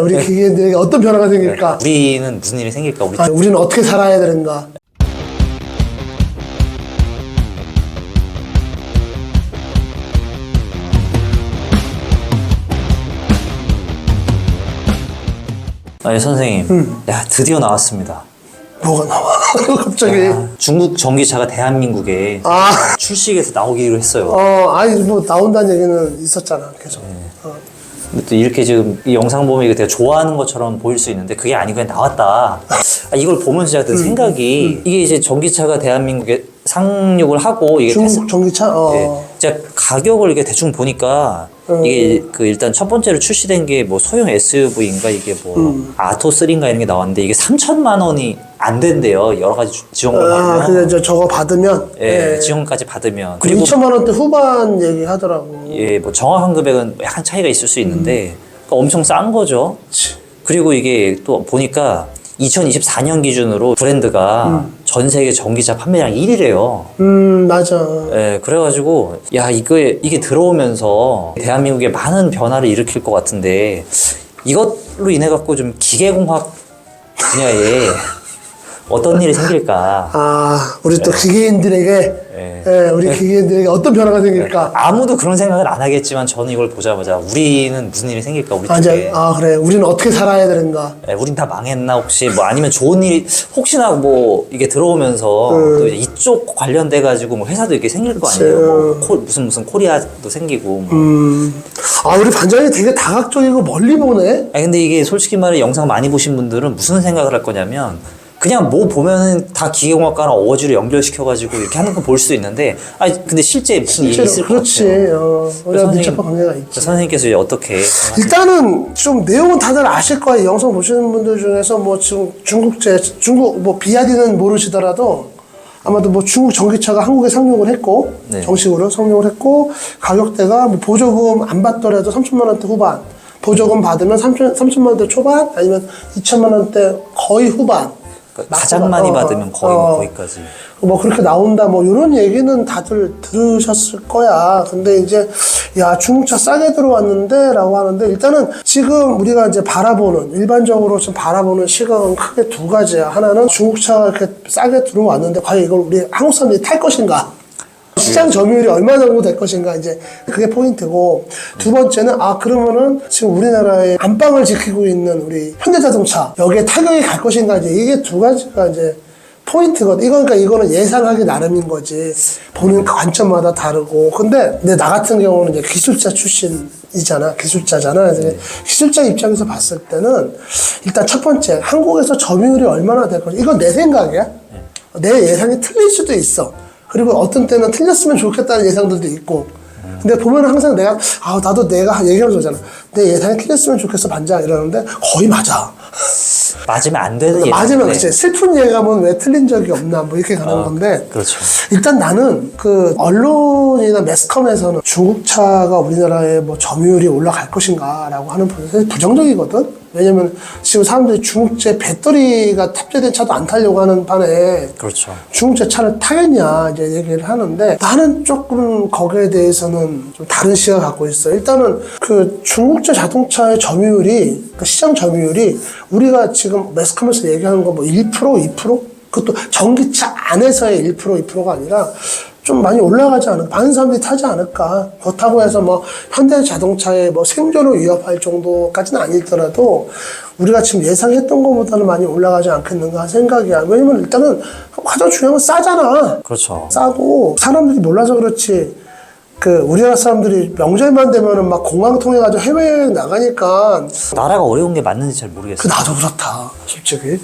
우리 기계인들에게 어떤 변화가 생길까? 우리는 무슨 일이 생길까? 우리는 어떻게 살아야 되는가? 아니 선생님, 야 드디어 나왔습니다. 뭐가 나와? 갑자기. 중국 전기차가 대한민국에 출시해서 나오기로 했어요. 아니 뭐 나온다는 얘기는 있었잖아 계속. 근데 또 이렇게 지금 이 영상 보면 이거 되게 좋아하는 것처럼 보일 수 있는데 그게 아니고 그냥 나왔다. 이걸 보면서 제가 든 생각이 이게 이제 전기차가 대한민국에 상륙을 하고 이게 중국 전기차? 제가 가격을 이렇게 대충 보니까 이게 그 일단 첫 번째로 출시된 게 뭐 소형 SUV인가 이게 뭐 아토3인가 이런 게 나왔는데 이게 3천만 원이 안 된대요. 여러 가지 지원을 받으면. 근데 저거 받으면? 지원까지 받으면. 그리고 2천만 원대 후반 얘기하더라고. 뭐 정확한 금액은 약간 차이가 있을 수 있는데 그러니까 엄청 싼 거죠. 그리고 이게 또 보니까 2024년 기준으로 브랜드가 전 세계 전기차 판매량 1위래요. 맞아. 그래가지고 야 이게 들어오면서 대한민국에 많은 변화를 일으킬 것 같은데 이것로 인해 갖고 좀 기계공학 분야에 어떤 일이 생길까? 우리 또 기계인들에게 우리 기계인들에게 어떤 변화가 생길까? 아무도 그런 생각을 안 하겠지만 저는 이걸 보자마자 우리는 무슨 일이 생길까? 우리 쪽에. 그래. 우리는 어떻게 살아야 되는가? 우린 다 망했나 혹시 뭐 아니면 좋은 일이 혹시나 뭐 이게 들어오면서 또 이제 이쪽 관련돼 가지고 뭐 회사도 이렇게 생길 거 아니에요. 뭐 무슨 코리아도 생기고. 우리 반장이 되게 다각적이고 멀리 보네. 근데 이게 솔직히 말해 영상 많이 보신 분들은 무슨 생각을 할 거냐면 그냥 뭐 보면은 다 기계공학과랑 어거지로 연결시켜가지고 이렇게 하는 거 볼 수도 있는데, 근데 실제 무슨 일이 있을 것 같아요. 우리가 밀접한 관계가 있지. 선생님께서 이제 어떻게? 일단은 좀 내용은 다들 아실 거예요. 영상 보시는 분들 중에서 뭐 지금 중국 뭐 비아디는 모르시더라도 아마도 뭐 중국 전기차가 한국에 상용을 했고 정식으로 상용을 했고 가격대가 뭐 보조금 안 받더라도 3천만 원대 후반, 보조금 받으면 3천만 원대 초반 아니면 2천만 원대 거의 후반. 가장 많이 받으면 거기까지. 뭐 그렇게 나온다 뭐 이런 얘기는 다들 들으셨을 거야. 근데 이제 야 중국차 싸게 들어왔는데 라고 하는데 일단은 지금 우리가 이제 일반적으로 좀 바라보는 시각은 크게 두 가지야. 하나는 중국차가 이렇게 싸게 들어왔는데 과연 이걸 우리 한국 사람들이 탈 것인가? 시장 점유율이 얼마 정도 될 것인가 이제 그게 포인트고, 두 번째는 그러면은 지금 우리나라의 안방을 지키고 있는 우리 현대자동차 여기에 타격이 갈 것인가 이제 이게 두 가지가 이제 포인트거든. 이거는 예상하기 나름인 거지. 보는 관점마다 다르고. 근데 나 같은 경우는 이제 기술자 출신이잖아. 기술자잖아. 그래서 기술자 입장에서 봤을 때는 일단 첫 번째 한국에서 점유율이 얼마나 될 것인가. 이건 내 생각이야. 내 예상이 틀릴 수도 있어. 그리고 어떤 때는 틀렸으면 좋겠다는 예상들도 있고. 근데 보면 항상 내가 얘기하면서 그러잖아. 내 예상이 틀렸으면 좋겠어 반장 이러는데 거의 맞아. 맞으면 안 되는 얘기. 맞으면 그렇지. 슬픈 예감은 왜 틀린 적이 없나 뭐 이렇게 가는 건데. 그렇죠. 일단 나는 그 언론이나 매스컴에서는 중국차가 우리나라의 뭐 점유율이 올라갈 것인가라고 하는 부분이 부정적이거든. 왜냐면 지금 사람들이 중국제 배터리가 탑재된 차도 안 타려고 하는 반에 그렇죠. 중국제 차를 타겠냐 이제 얘기를 하는데 나는 조금 거기에 대해서는 좀 다른 시각을 갖고 있어. 일단은 그 중국제 자동차의 점유율이 그 시장 점유율이 우리가 지금 매스컴에서 얘기하는 거 뭐 1%, 2%? 그것도 전기차 안에서의 1%, 2%가 아니라 좀 많이 올라가지 않을까? 많은 사람들이 타지 않을까? 그렇다고 해서 뭐 현대자동차의 뭐 생존을 위협할 정도까지는 아니더라도 우리가 지금 예상했던 것보다는 많이 올라가지 않겠는가 생각이야. 왜냐면 일단은 가장 중요한 건 싸잖아. 그렇죠. 싸고 사람들이 몰라서 그렇지. 우리나라 사람들이 명절만 되면은 막 공항 통해가지고 해외여행 나가니까. 나라가 어려운 게 맞는지 잘 모르겠어요. 나도 그렇다, 솔직히.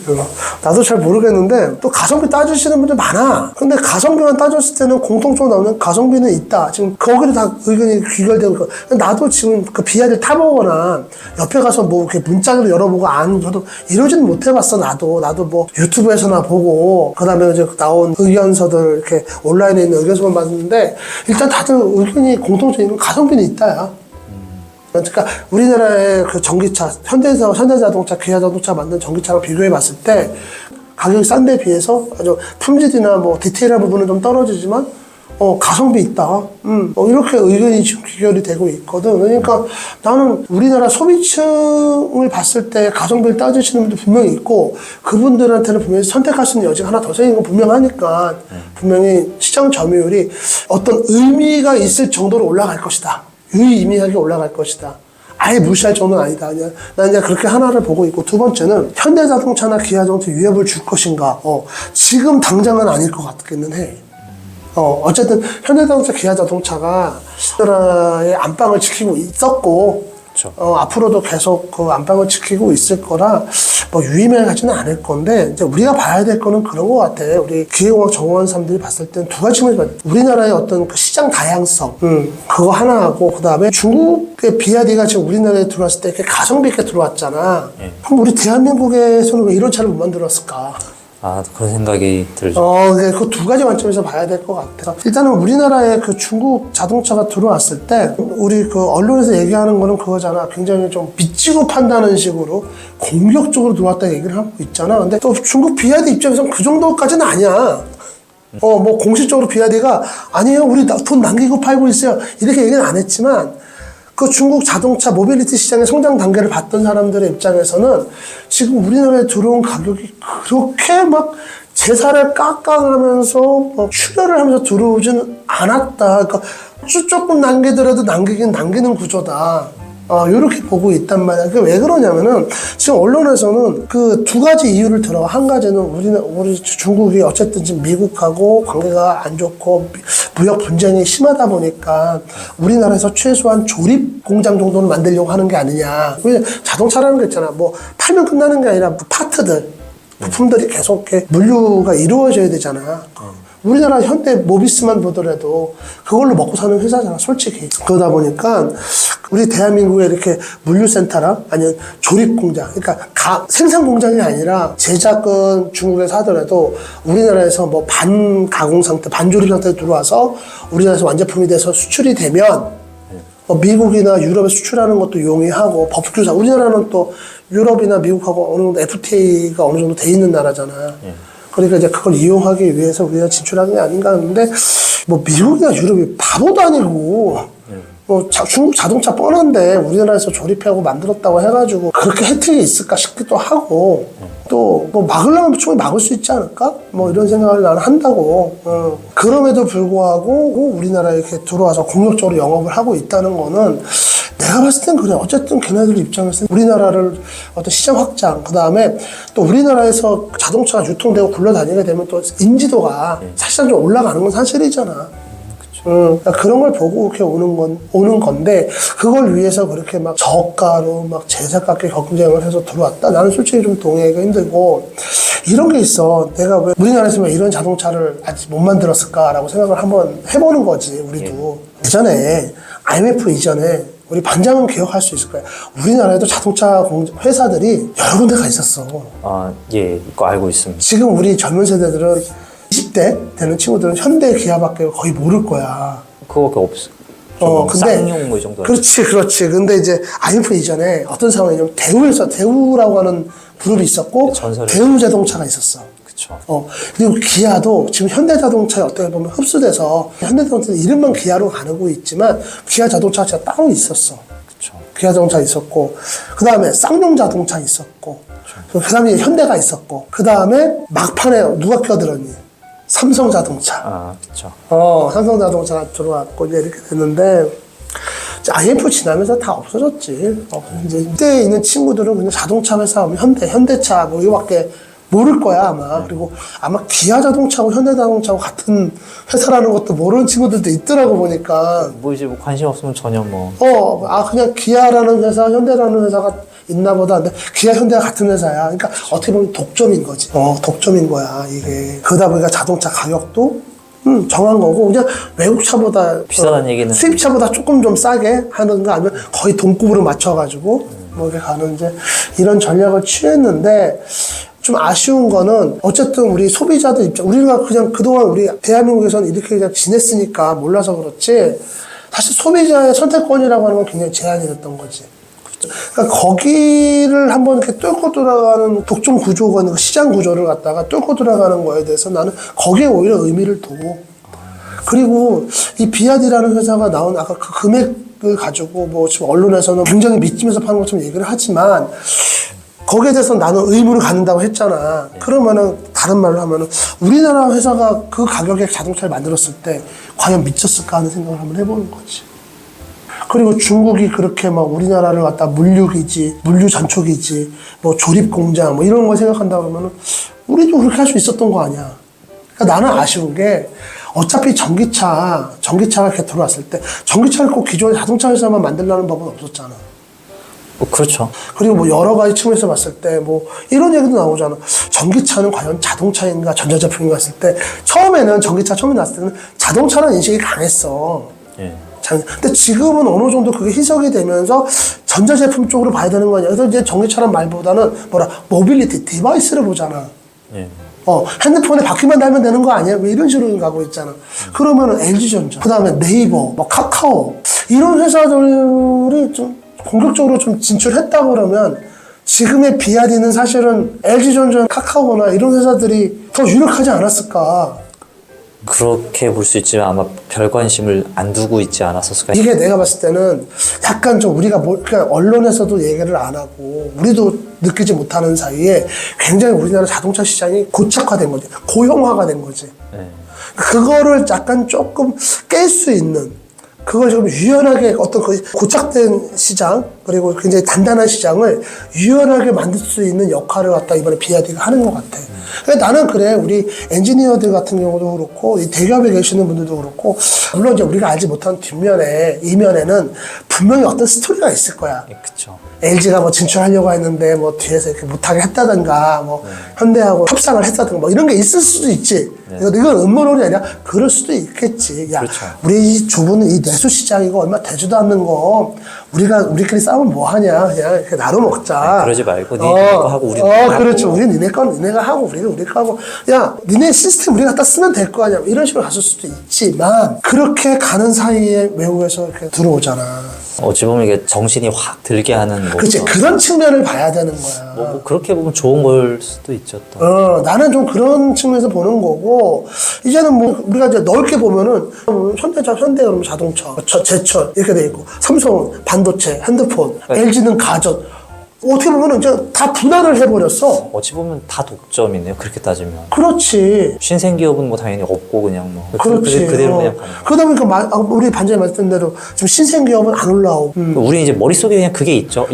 나도 잘 모르겠는데, 또 가성비 따지시는 분들 많아. 근데 가성비만 따졌을 때는 공통적으로 나오는 가성비는 있다. 지금 거기를 다 의견이 귀결되고 있고. 나도 지금 그 비아를 타보거나, 옆에 가서 뭐 이렇게 문짝을 열어보고 저도 이러지는 못해봤어, 나도. 나도 뭐 유튜브에서나 보고, 그 다음에 이제 나온 의견서들, 이렇게 온라인에 있는 의견서만 봤는데, 일단 다들 의견이 공통적인 가성비는 있다야. 그러니까 우리나라의 그 전기차, 현대자동차, 기아자동차 만든 전기차랑 비교해 봤을 때 가격이 싼 데 비해서 아주 품질이나 뭐 디테일한 부분은 좀 떨어지지만 가성비 있다. 이렇게 의견이 지금 귀결이 되고 있거든. 그러니까 나는 우리나라 소비층을 봤을 때 가성비를 따지시는 분들 분명히 있고, 그분들한테는 분명히 선택할 수 있는 여지가 하나 더 생긴 건 분명하니까, 분명히 시장 점유율이 어떤 의미가 있을 정도로 올라갈 것이다. 유의미하게 올라갈 것이다. 아예 무시할 정도는 아니다. 그냥 난 이제 그렇게 하나를 보고 있고, 두 번째는 현대자동차나 기아자동차 위협을 줄 것인가. 지금 당장은 아닐 것 같기는 해. 어쨌든 현대자동차, 기아자동차가 우리나라의 안방을 지키고 있었고, 그렇죠. 앞으로도 계속 그 안방을 지키고 있을 거라 뭐 유의미하지는 않을 건데, 이제 우리가 봐야 될 거는 그런 것 같아. 우리 기계공학 전공하는 사람들이 봤을 땐 두 가지 측면이 봐요. 우리나라의 어떤 그 시장 다양성, 그거 하나하고, 그 다음에 중국의 비아디가 지금 우리나라에 들어왔을 때 이렇게 가성비 있게 들어왔잖아. 그럼 우리 대한민국에서는 왜 이런 차를 못 만들었을까? 그런 생각이 들죠. 그 두 가지 관점에서 봐야 될 것 같아요. 일단은 우리나라에 그 중국 자동차가 들어왔을 때, 우리 그 언론에서 얘기하는 거는 그거잖아. 굉장히 좀 빚지고 판다는 식으로 공격적으로 들어왔다 얘기를 하고 있잖아. 근데 또 중국 비아디 입장에서는 그 정도까지는 아니야. 뭐 공식적으로 비아디가 아니에요, 우리 돈 남기고 팔고 있어요, 이렇게 얘기는 안 했지만, 그 중국 자동차 모빌리티 시장의 성장 단계를 봤던 사람들의 입장에서는 지금 우리나라에 들어온 가격이 그렇게 막 제사를 깎아가면서 막 출혈을 하면서 들어오지는 않았다. 그러니까 조금 남기더라도 남기는 구조다. 이렇게 보고 있단 말이야. 그게 왜 그러냐면은 지금 언론에서는 그 두 가지 이유를 들어. 한 가지는 우리 중국이 어쨌든 지금 미국하고 관계가 안 좋고 무역 분쟁이 심하다 보니까 우리나라에서 최소한 조립 공장 정도는 만들려고 하는 게 아니냐. 자동차라는 게 있잖아. 뭐 팔면 끝나는 게 아니라 파트들, 부품들이 계속 이렇게 물류가 이루어져야 되잖아. 우리나라 현대 모비스만 보더라도 그걸로 먹고 사는 회사잖아, 솔직히. 그러다 보니까 우리 대한민국에 이렇게 물류센터랑 아니면 조립공장, 그러니까 생산공장이 아니라 제작은 중국에서 하더라도 우리나라에서 뭐 반가공 상태, 반조립 상태에 들어와서 우리나라에서 완제품이 돼서 수출이 되면 미국이나 유럽에 수출하는 것도 용이하고 법규상, 우리나라는 또 유럽이나 미국하고 어느 정도 FTA가 어느 정도 돼 있는 나라잖아. 그러니까 이제 그걸 이용하기 위해서 우리가 진출하는 게 아닌가 하는데, 뭐 미국이나 유럽이 바보도 아니고, 뭐 중국 자동차 뻔한데 우리나라에서 조립하고 만들었다고 해가지고 그렇게 혜택이 있을까 싶기도 하고, 또 뭐 막으려면 충분히 막을 수 있지 않을까? 뭐 이런 생각을 나는 한다고. 그럼에도 불구하고 우리나라에 이렇게 들어와서 공격적으로 영업을 하고 있다는 거는 내가 봤을 땐 그래. 어쨌든 걔네들 입장에서 우리나라를 어떤 시장 확장, 그 다음에 또 우리나라에서 자동차가 유통되고 굴러다니게 되면 또 인지도가 사실상 좀 올라가는 건 사실이잖아. 그러니까 그런 걸 보고 이렇게 오는 건데, 그걸 위해서 그렇게 막 저가로 막 제작가께 경쟁을 해서 들어왔다? 나는 솔직히 좀 동의하기가 힘들고, 이런 게 있어. 내가 왜 우리나라에서 왜 이런 자동차를 아직 못 만들었을까라고 생각을 한번 해보는 거지, 우리도. 예전에, IMF 이전에, 우리 반장은 기억할 수 있을 거야. 우리나라에도 자동차 회사들이 여러 군데가 있었어. 이거 알고 있습니다. 지금 우리 젊은 세대들은 20대 되는 친구들은 현대 기아밖에 거의 모를 거야. 그거밖에 없어. 근데 쌍용 뭐 이 정도. 그렇지. 근데 이제 IMF 이전에 어떤 상황이냐면 대우라고 하는 그룹이 있었고, 대우 자동차가 있었어. 그렇죠. 그리고 기아도 지금 현대자동차에 어떻게 보면 흡수돼서 현대자동차 이름만 기아로 가르고 있지만 기아 자동차가 진짜 따로 있었어. 그렇죠. 기아 자동차 있었고, 그 다음에 쌍용 자동차 있었고, 그 다음에 현대가 있었고, 그 다음에 막판에 누가 껴들었니? 삼성 자동차. 그렇죠. 삼성 자동차가 들어왔고 이제 이렇게 됐는데, IMF 지나면서 다 없어졌지. 이제 이때 있는 친구들은 그냥 자동차 회사 하면 현대차 뭐 이거밖에 모를 거야, 아마. 그리고 아마 기아 자동차하고 현대 자동차하고 같은 회사라는 것도 모르는 친구들도 있더라고, 보니까. 뭐 이제 뭐 관심 없으면 전혀 뭐. 그냥 기아라는 회사, 현대라는 회사가 있나 보다. 근데 기아, 현대가 같은 회사야. 그러니까 어떻게 보면 독점인 거지. 독점인 거야, 이게. 그러다 보니까 자동차 가격도 정한 거고, 그냥 외국 차보다 비싸다는 얘기는 수입차보다 조금 좀 싸게 하는가, 아니면 거의 동급으로 맞춰가지고 뭐 이렇게 가는 이제 이런 전략을 취했는데, 좀 아쉬운 거는 어쨌든 우리 소비자들 입장, 우리가 그냥 그동안 우리 대한민국에서는 이렇게 그냥 지냈으니까 몰라서 그렇지, 사실 소비자의 선택권이라고 하는 건 굉장히 제한이 됐던 거지. 그러니까 거기를 한번 이렇게 뚫고 들어가는 독점 구조가, 시장 구조를 갖다가 뚫고 들어가는 거에 대해서 나는 거기에 오히려 의미를 두고, 그리고 이 비아디라는 회사가 나온 아까 그 금액을 가지고 뭐 지금 언론에서는 굉장히 믿으면서 파는 것처럼 얘기를 하지만 거기에 대해서 나는 의문을 갖는다고 했잖아. 그러면은 다른 말로 하면은 우리나라 회사가 그 가격에 자동차를 만들었을 때 과연 미쳤을까 하는 생각을 한번 해보는 거지. 그리고 중국이 그렇게 막 우리나라를 갖다 물류기지, 물류전초기지, 뭐 조립공장 뭐 이런 걸 생각한다 그러면은 우리도 그렇게 할 수 있었던 거 아니야. 그러니까 나는 아쉬운 게 어차피 전기차가 이렇게 들어왔을 때 전기차를 꼭 기존의 자동차 회사만 만들려는 법은 없었잖아. 그렇죠. 그리고 뭐 여러 가지 측면에서 봤을 때 뭐 이런 얘기도 나오잖아. 전기차는 과연 자동차인가 전자제품인가 했을 때 처음에는 전기차 처음에 나왔을 때는 자동차라는 인식이 강했어. 예. 근데 지금은 어느 정도 그게 희석이 되면서 전자제품 쪽으로 봐야 되는 거 아니야. 그래서 이제 전기차란 말보다는 모빌리티 디바이스를 보잖아. 예. 핸드폰에 바퀴만 달면 되는 거 아니야? 왜 이런 식으로 가고 있잖아. 그러면은 LG전자, 그 다음에 네이버, 뭐 카카오 이런 회사들이 좀 공격적으로 좀 진출했다 그러면 지금의 비아디는 사실은 LG전자, 카카오나 이런 회사들이 더 유력하지 않았을까. 그렇게 볼 수 있지만 아마 별 관심을 안 두고 있지 않았었을까. 이게 내가 봤을 때는 약간 좀 우리가 그러니까 언론에서도 얘기를 안 하고 우리도 느끼지 못하는 사이에 굉장히 우리나라 자동차 시장이 고착화된 거지. 고형화가 된 거지. 예. 그거를 약간 조금 깰 수 있는 그걸 좀 유연하게 어떤 그 고착된 시장 그리고 굉장히 단단한 시장을 유연하게 만들 수 있는 역할을 갖다 이번에 비아디가 하는 것 같아. 그래서 나는 그래 우리 엔지니어들 같은 경우도 그렇고 이 대기업에 계시는 분들도 그렇고 물론 이제 우리가 알지 못한 뒷면에 이면에는 분명히 어떤 스토리가 있을 거야. 예, 그쵸. LG가 뭐 진출하려고 했는데 뭐 뒤에서 이렇게 못하게 했다든가 뭐 현대하고 협상을 했다든가 뭐 이런 게 있을 수도 있지. 이건 음모론이 아니라 그럴 수도 있겠지. 야, 그렇죠. 우리 좁은 이 내수 시장이고 얼마 되지도 않는 거 우리끼리 싸우면 뭐 하냐. 그냥 이렇게 나눠 먹자. 그러지 말고 니네 거 하고 우리 그렇죠. 우리 니네 거 니네가 하고 우리는 우리 거 하고 야 니네 시스템 우리가 갖다 쓰면 될 거 아니야. 이런 식으로 갔을 수도 있지만 그렇게 가는 사이에 외국에서 이렇게 들어오잖아. 어찌 보면 이게 정신이 확 들게 하는 뭐 그렇지. 그런 측면을 봐야 되는 거야. 뭐 그렇게 보면 좋은 걸 수도 있죠 또. 나는 좀 그런 측면에서 보는 거고, 이제는 뭐, 우리가 이제 넓게 보면은, 현대 그러면 자동차, 제철, 이렇게 돼 있고, 삼성은 반도체, 핸드폰, LG는 가전. 어떻게 보면은 이제 다 분할을 해버렸어. 어찌 보면 다 독점이네요. 그렇게 따지면. 그렇지. 신생 기업은 뭐 당연히 없고 그냥 뭐 그렇지. 그대로 그냥 가는. 그러다 보니까 우리 반장이 말했던 대로 지금 신생 기업은 안 올라오고. 우리 이제 머릿속에 그냥 그게 있죠.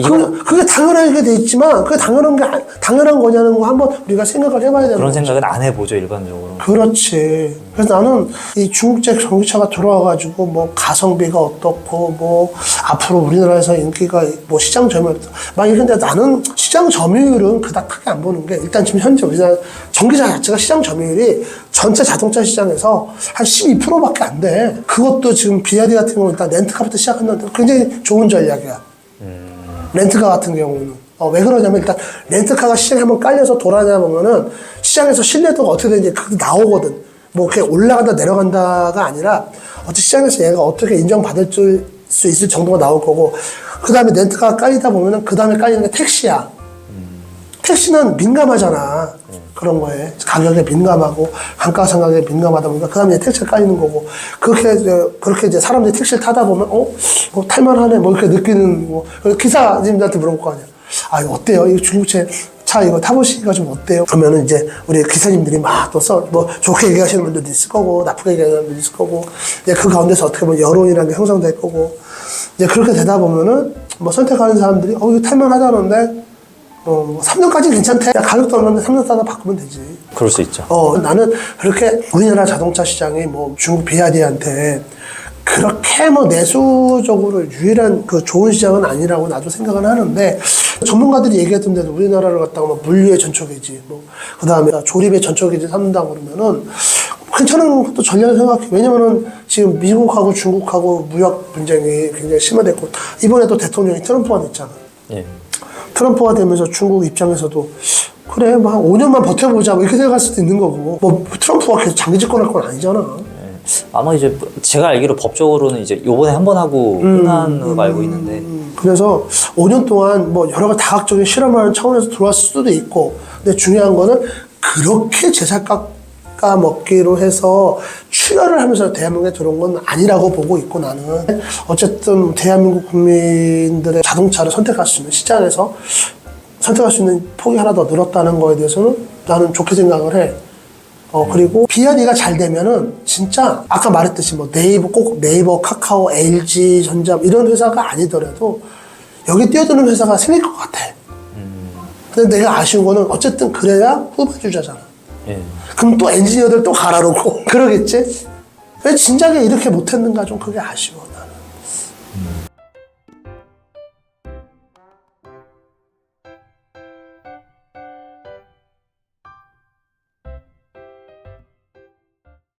그게 당연하게 돼 있지만, 그게 당연한 거냐는 거 한번 우리가 생각을 해봐야 되는 그런 거지. 생각은 안 해보죠 일반적으로. 그렇지. 그래서 나는 이 중국제 전기차가 들어와가지고 뭐 가성비가 어떻고 뭐 앞으로 우리나라에서 인기가 뭐 시장 점유율 막 이런데 나는 시장 점유율은 그닥 크게 안 보는 게 일단 지금 현재 우리나라 전기차 자체가 시장 점유율이 전체 자동차 시장에서 한 12%밖에 안 돼. 그것도 지금 비아디 같은 경우 일단 렌트카부터 시작했는데 굉장히 좋은 전략이야. 렌트카 같은 경우는. 왜 그러냐면 일단 렌트카가 시장에 한번 깔려서 돌아다니다 보면은 시장에서 신뢰도가 어떻게 되는지 그게 나오거든. 뭐 이렇게 올라간다 내려간다가 아니라 어떻게 시장에서 얘가 어떻게 인정받을 수 있을 정도가 나올 거고 그 다음에 렌트카가 깔리다 보면은 그 다음에 깔리는 게 택시야. 택시는 민감하잖아. 그런 거에 가격에 민감하고 감가상각에 민감하다 보니까 그 다음에 택시가 깔리는 거고 그렇게 이제 사람들이 택시를 타다 보면 뭐 탈만하네 뭐 이렇게 느끼는 거 기사님들한테 물어볼 거 아니야. 아 이거 어때요? 이거 중국차 차 이거 타보시기가 좀 어때요? 그러면은 이제 우리 기사님들이 막 또 뭐 좋게 얘기하시는 분들도 있을 거고 나쁘게 얘기하는 분들도 있을 거고 이제 그 가운데서 어떻게 보면 여론이라는 게 형성될 거고 이제 그렇게 되다 보면은 뭐 선택하는 사람들이 이거 탈만하다는데 3년까지 괜찮대. 야, 가격도 얼마인데 3년 따다 바꾸면 되지. 그럴 수 있죠. 나는 그렇게 우리나라 자동차 시장이 뭐 중국 비아디한테 그렇게 뭐 내수적으로 유일한 그 좋은 시장은 아니라고 나도 생각은 하는데 전문가들이 얘기했던 대로 우리나라를 갖다가 뭐 물류의 전초기지, 뭐, 그 다음에 조립의 전초기지 삼는다 그러면은 괜찮은 것도 전략을 생각해. 왜냐면은 지금 미국하고 중국하고 무역 분쟁이 굉장히 심화됐고 이번에 또 대통령이 트럼프가 됐잖아. 예. 트럼프가 되면서 중국 입장에서도 그래 뭐 한 5년만 버텨보자 뭐 이렇게 생각할 수도 있는 거고 뭐 트럼프가 계속 장기 집권할 건 아니잖아. 아마 이제 제가 알기로 법적으로는 이제 요번에 한 번 하고 끝난 걸로 알고 있는데 그래서 5년 동안 뭐 여러 가지 다각적인 실험을 하는 차원에서 들어왔을 수도 있고 근데 중요한 거는 그렇게 제작 깎아먹기로 해서 출혈을 하면서 대한민국에 들어온 건 아니라고 보고 있고 나는 어쨌든 대한민국 국민들의 자동차를 선택할 수 있는 시장에서 선택할 수 있는 폭이 하나 더 늘었다는 거에 대해서는 나는 좋게 생각을 해. 그리고 비아디가 잘 되면은 진짜 아까 말했듯이 뭐 네이버 꼭 네이버, 카카오, LG 전자 이런 회사가 아니더라도 여기 뛰어드는 회사가 생길 것 같아. 근데 내가 아쉬운 거는 어쨌든 그래야 후발주자잖아. 예. 그럼 또 엔지니어들 또 갈아놓고 그러겠지? 왜 진작에 이렇게 못했는가 좀 그게 아쉬워.